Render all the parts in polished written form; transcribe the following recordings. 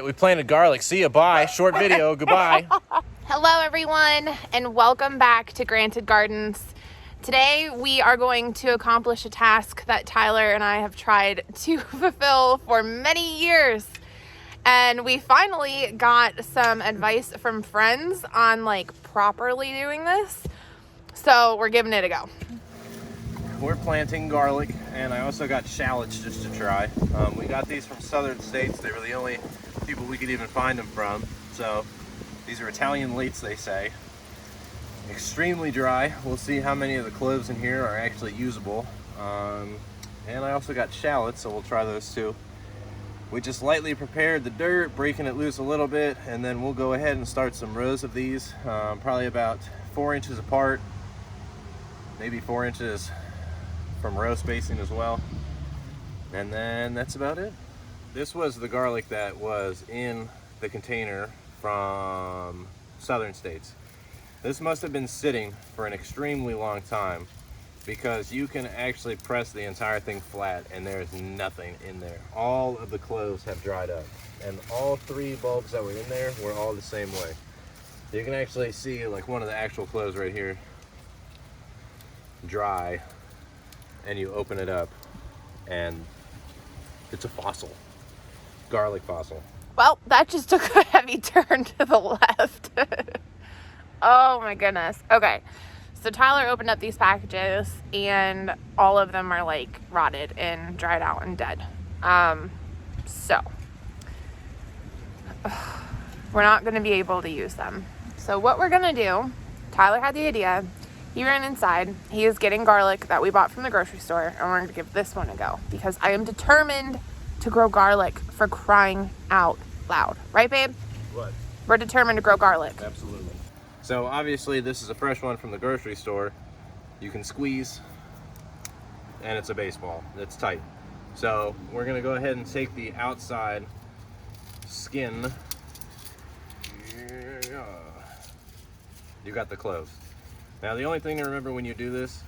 We planted garlic. See ya. Bye. Short video. Goodbye. Hello everyone and welcome back to Granted Gardens. Today we are going to accomplish a task that Tyler and I have tried to fulfill for many years. And we finally got some advice from friends on like properly doing this. So we're giving it a go. We're planting garlic, and I also got shallots just to try. We got these from southern states. They were the only people we could even find them from. So these are Italian lates, they say. Extremely dry. We'll see how many of the cloves in here are actually usable. And I also got shallots, so we'll try those too. We just lightly prepared the dirt, breaking it loose a little bit, and then we'll go ahead and start some rows of these, probably about 4 inches apart, maybe 4 inches from row spacing as well. And then that's about it. This was the garlic that was in the container from southern states. This must have been sitting for an extremely long time, because you can actually press the entire thing flat and there's nothing in there. All of the cloves have dried up, and all 3 bulbs that were in there were all the same way. You can actually see like one of the actual cloves right here dry, and you open it up and it's a fossil, garlic fossil. Well, that just took a heavy turn to the left. Oh my goodness. Okay. So Tyler opened up these packages and all of them are like rotted and dried out and dead. So we're not going to be able to use them. So what we're going to do, Tyler had the idea. He ran inside. He is getting garlic that we bought from the grocery store, and we're going to give this one a go because I am determined to grow garlic, for crying out loud. Right, babe? What? We're determined to grow garlic. Absolutely. So obviously this is a fresh one from the grocery store. You can squeeze, and it's a baseball. It's tight. So we're going to go ahead and take the outside skin. You got the cloves. Now the only thing to remember when you do this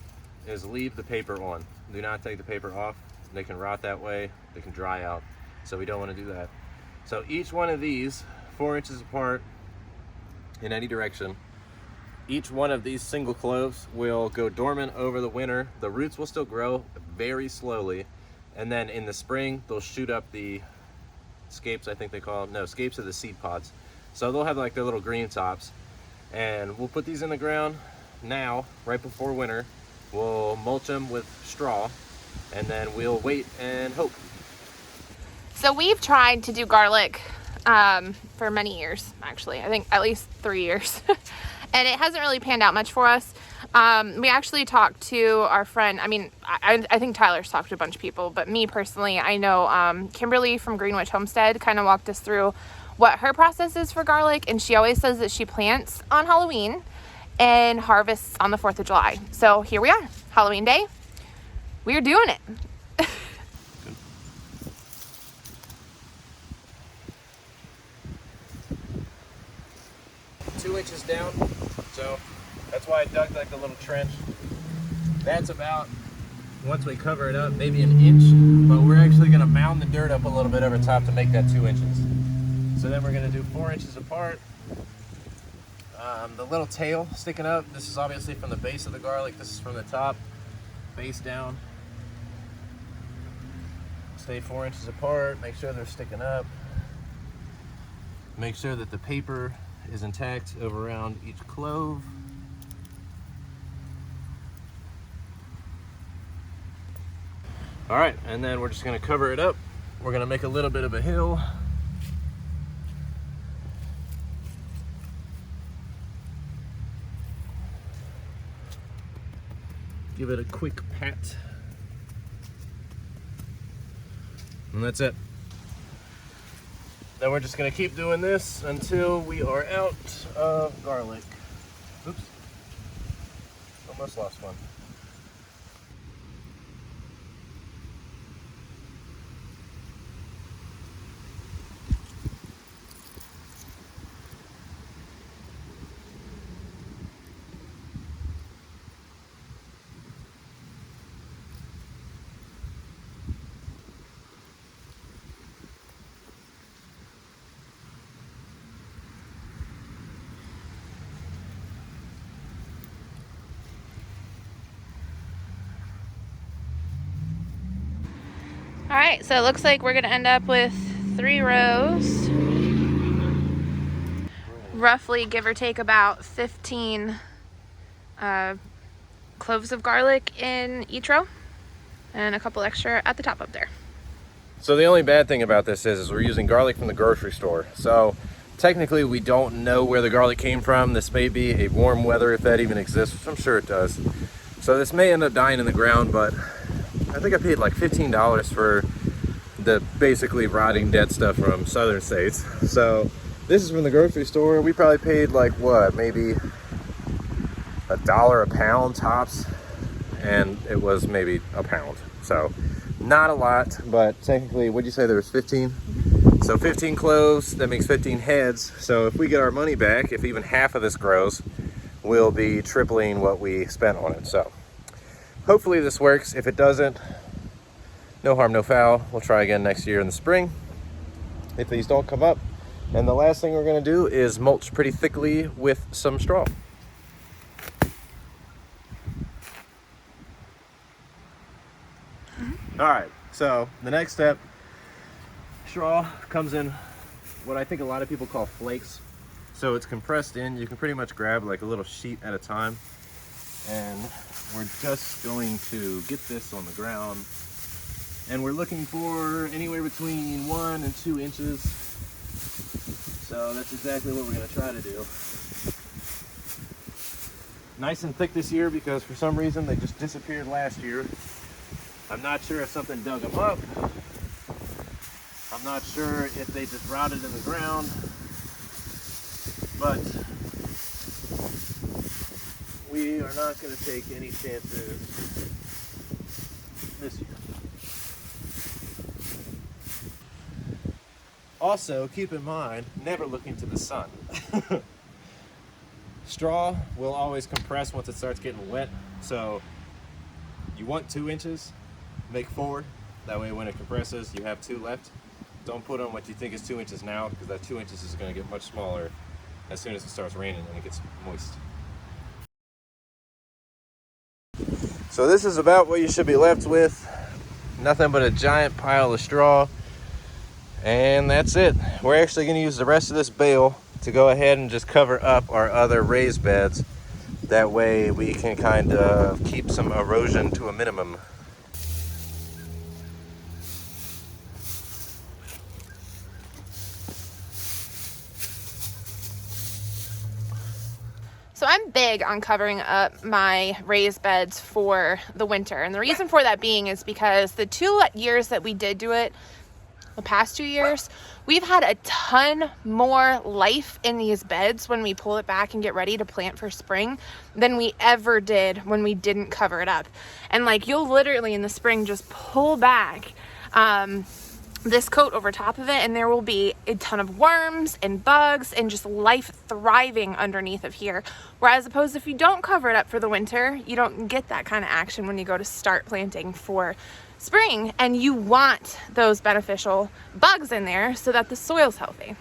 is leave the paper on. Do not take the paper off. They can rot that way. They can dry out. So we don't want to do that. So each one of these, 4 inches apart in any direction, each one of these single cloves will go dormant over the winter. The roots will still grow very slowly. And then in the spring, they'll shoot up the scapes, I think they call them. No, scapes of the seed pods. So they'll have like their little green tops. And we'll put these in the ground now, right before winter. We'll mulch them with straw, and then we'll wait and hope. So we've tried to do garlic for many years, actually. I think at least 3 years. And it hasn't really panned out much for us. We actually talked to our friend. I mean, I think Tyler's talked to a bunch of people, but me personally, I know Kimberly from Greenwich Homestead kind of walked us through what her process is for garlic. And she always says that she plants on Halloween and harvests on the 4th of July. So here we are, Halloween day. We're doing it. 2 inches down, so that's why I dug like a little trench. That's about, once we cover it up, maybe an inch, but we're actually going to mound the dirt up a little bit over top to make that 2 inches. So then we're going to do 4 inches apart. The little tail sticking up, this is obviously from the base of the garlic. This is from the top, base down. Stay 4 inches apart, make sure they're sticking up. Make sure that the paper is intact over around each clove. All right, and then we're just gonna cover it up. We're gonna make a little bit of a hill. Give it a quick pat. And that's it. Then we're just gonna keep doing this until we are out of garlic. Oops, almost lost one. All right, so it looks like we're gonna end up with 3 rows. Roughly, give or take, about 15 cloves of garlic in each row, and a couple extra at the top up there. So the only bad thing about this is we're using garlic from the grocery store. So technically we don't know where the garlic came from. This may be a warm weather, if that even exists, which I'm sure it does. So this may end up dying in the ground, but I think I paid like $15 for the basically rotting dead stuff from southern states. So this is from the grocery store. We probably paid like what, maybe $1 a pound tops, and it was maybe a pound. So not a lot, but technically, what'd you say there was 15? So 15 cloves, that makes 15 heads. So if we get our money back, if even half of this grows, we'll be tripling what we spent on it. So hopefully this works. If it doesn't, no harm, no foul. We'll try again next year in the spring if these don't come up. And the last thing we're gonna do is mulch pretty thickly with some straw. All right, so the next step, straw comes in what I think a lot of people call flakes. So it's compressed in. You can pretty much grab like a little sheet at a time. And we're just going to get this on the ground. And we're looking for anywhere between 1 and 2 inches. So that's exactly what we're gonna try to do. Nice and thick this year because for some reason they just disappeared last year. I'm not sure if something dug them up. I'm not sure if they just rotted in the ground. But we are not going to take any chances this year. Also, keep in mind, never look into the sun. Straw will always compress once it starts getting wet. So you want 2 inches. Make 4, that way when it compresses you have 2 left. Don't put on what you think is 2 inches now, because that 2 inches is going to get much smaller as soon as it starts raining and it gets moist. So this is about what you should be left with. Nothing but a giant pile of straw, and that's it. We're actually going to use the rest of this bale to go ahead and just cover up our other raised beds. That way we can kind of keep some erosion to a minimum. So I'm big on covering up my raised beds for the winter. And the reason for that being is because the 2 years that we did do it, the past 2 years, we've had a ton more life in these beds when we pull it back and get ready to plant for spring than we ever did when we didn't cover it up. And like, you'll literally in the spring just pull back this coat over top of it, and there will be a ton of worms and bugs and just life thriving underneath of here. Whereas opposed, if you don't cover it up for the winter, you don't get that kind of action when you go to start planting for spring, and you want those beneficial bugs in there so that the soil's healthy.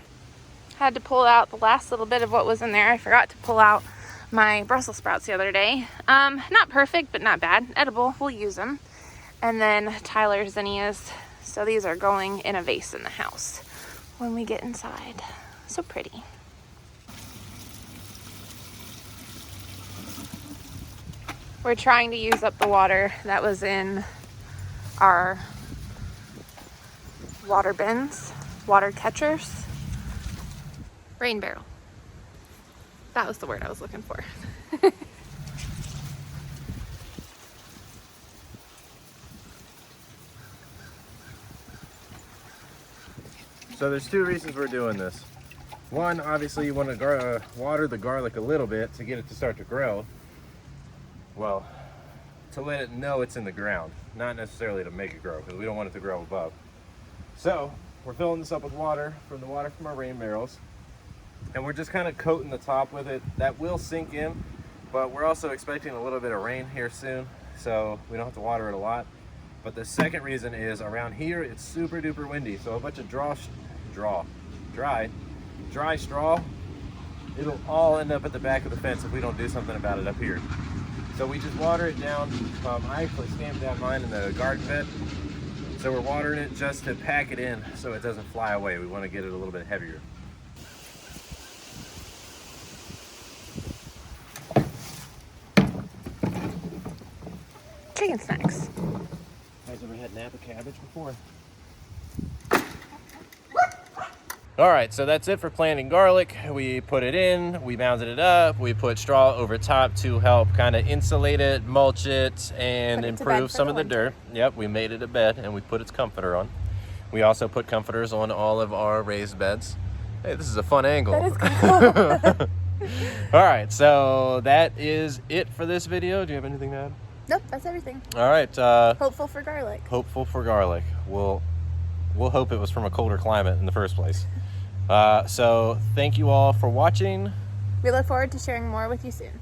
Had to pull out the last little bit of what was in there. I forgot to pull out my Brussels sprouts the other day. Not perfect, but not bad. Edible, we'll use them. And then Tyler's zinnias. So these are going in a vase in the house when we get inside. So pretty. We're trying to use up the water that was in our water bins, water catchers. Rain barrel. That was the word I was looking for. So there's 2 reasons we're doing this. One, obviously you want to water the garlic a little bit to get it to start to grow. Well, to let it know it's in the ground, not necessarily to make it grow, because we don't want it to grow above. So we're filling this up with water from our rain barrels, and we're just kind of coating the top with it. That will sink in, but we're also expecting a little bit of rain here soon, so we don't have to water it a lot. But the second reason is around here it's super duper windy, so a bunch of dry straw, it'll all end up at the back of the fence if we don't do something about it up here. So we just water it down. I actually stamped down mine in the garden bed, So we're watering it just to pack it in so it doesn't fly away. We want to get it a little bit heavier. Chicken snacks. You guys ever had Napa cabbage before? All right, so that's it for planting garlic. We put it in, we mounded it up, we put straw over top to help kind of insulate it, mulch it, and improve some of the dirt. Yep, we made it a bed and we put its comforter on. We also put comforters on all of our raised beds. Hey, this is a fun angle. That is cool. All right, so that is it for this video. Do you have anything to add? Nope, that's everything. All right. Hopeful for garlic. Hopeful for garlic. We'll hope it was from a colder climate in the first place. So thank you all for watching. We look forward to sharing more with you soon.